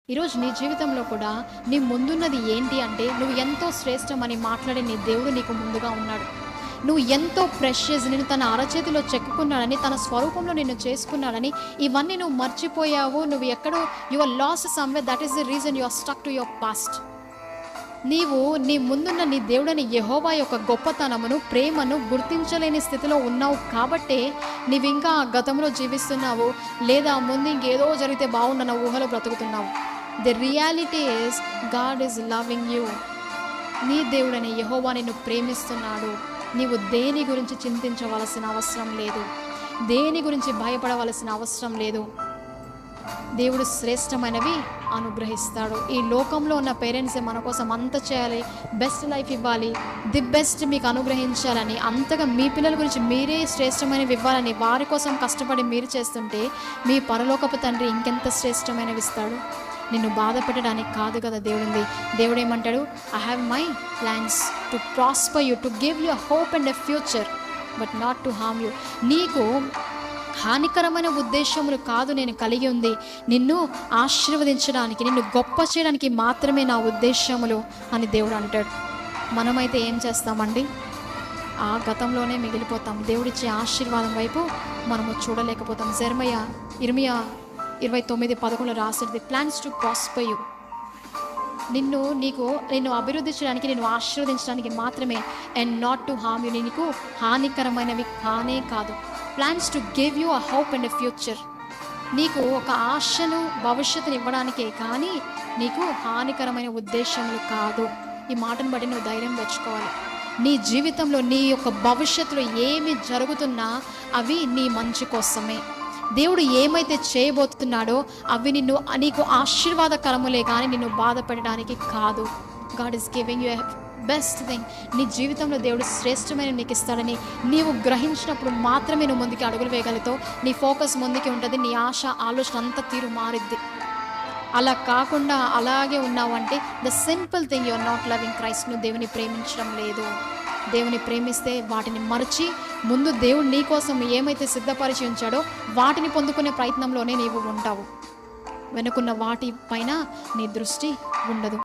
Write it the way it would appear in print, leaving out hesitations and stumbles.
ఈరోజు నీ జీవితంలో కూడా నీ ముందున్నది ఏంటి అంటే, నువ్వు ఎంతో శ్రేష్టమని మాట్లాడే నీ దేవుడు నీకు ముందుగా ఉన్నాడు. నువ్వు ఎంతో ప్రెషియస్, నిన్ను తన అరచేతిలో చెక్కుకున్నాడని, తన స్వరూపంలో నిన్ను చేసుకున్నాడని, ఇవన్నీ నువ్వు మర్చిపోయావు. నువ్వు ఎక్కడో you are lost somewhere. That is the reason you are stuck to your past. నీవు నీ ముందున్న నీ దేవుడని యెహోవా యొక్క గొప్పతనమును, ప్రేమను గుర్తించలేని స్థితిలో ఉన్నావు కాబట్టే నీవు ఇంకా గతంలో జీవిస్తున్నావు, లేదా ముందు ఇంకేదో జరిగితే బాగుండన్న ఊహలో బ్రతుకుతున్నావు. The reality is God is loving you. నీ దేవుడని యెహోవా నిన్ను ప్రేమిస్తున్నాడు. నీవు దేని గురించి చింతించవలసిన అవసరం లేదు, దేని గురించి భయపడవలసిన అవసరం లేదు. దేవుడు శ్రేష్టమైనవి అనుగ్రహిస్తాడు. ఈ లోకంలో ఉన్న పేరెంట్సే మన కోసం అంత చేయాలి, బెస్ట్ లైఫ్ ఇవ్వాలి, ది బెస్ట్ మీకు అనుగ్రహించాలని, అంతగా మీ పిల్లల గురించి మీరే శ్రేష్టమైనవి ఇవ్వాలని వారి కోసం కష్టపడి మీరు చేస్తుంటే, మీ పరలోకపు తండ్రి ఇంకెంత శ్రేష్టమైనవి ఇస్తాడు. నిన్ను బాధ పెట్టడానికి కాదు కదా దేవుడింది. దేవుడు ఏమంటాడు? I have my plans to prosper you, to give you hope and a future, but not to harm you. నీకు హానికరమైన ఉద్దేశములు కాదు నేను కలిగి ఉంది, నిన్ను ఆశీర్వదించడానికి, నిన్ను గొప్ప చేయడానికి మాత్రమే నా ఉద్దేశములు అని దేవుడు అంటాడు. మనమైతే ఏం చేస్తామండి? ఆ గతంలోనే మిగిలిపోతాం. దేవుడిచ్చే ఆశీర్వాదం వైపు మనము చూడలేకపోతాం. ఇర్మియా 29:11 రాసినది, ప్లాన్స్ టు ప్రాస్పర్ యూ. నిన్ను అభివృద్ధి చేయడానికి, నిన్ను ఆశీర్వదించడానికి మాత్రమే, and not to harm you. నీకు హానికరమైనవి కానే కాదు. Plans to give you a hope and a future. నీకు ఒక ఆశను, భవిష్యత్తుని ఇవ్వడానికే కానీ నీకు హానికరమైన ఉద్దేశములు కాదు. ఈ మాటను బట్టి నువ్వు ధైర్యం తెచ్చుకోవాలి. నీ జీవితంలో నీ యొక్క భవిష్యత్తులో ఏమి జరుగుతున్నా అవి నీ మంచి కోసమే. దేవుడు ఏమైతే చేయబోతున్నాడో అవి నీకు ఆశీర్వాదకరములే కానీ నిన్ను బాధపడడానికి కాదు. God is giving you best thing. నీ జీవితంలో దేవుడు శ్రేష్టమైన నీకు ఇస్తాడని నీవు గ్రహించినప్పుడు మాత్రమే నువ్వు ముందుకి అడుగులు వేయగలుగుతావు. నీ ఫోకస్ ముందుకి ఉంటుంది, నీ ఆశ, ఆలోచన అంతా తీరు మారిద్ది. అలా కాకుండా అలాగే ఉన్నావు అంటే the simple thing, you are not loving Christ. నువ్వు దేవుని ప్రేమించడం లేదు. దేవుని ప్రేమిస్తే వాటిని మరచి ముందు దేవుడు నీ కోసం ఏమైతే సిద్ధపరిచి ఉంచాడో వాటిని పొందుకునే ప్రయత్నంలోనే నీవు ఉంటావు. వెనుకున్న వాటి పైన నీ దృష్టి ఉండదు.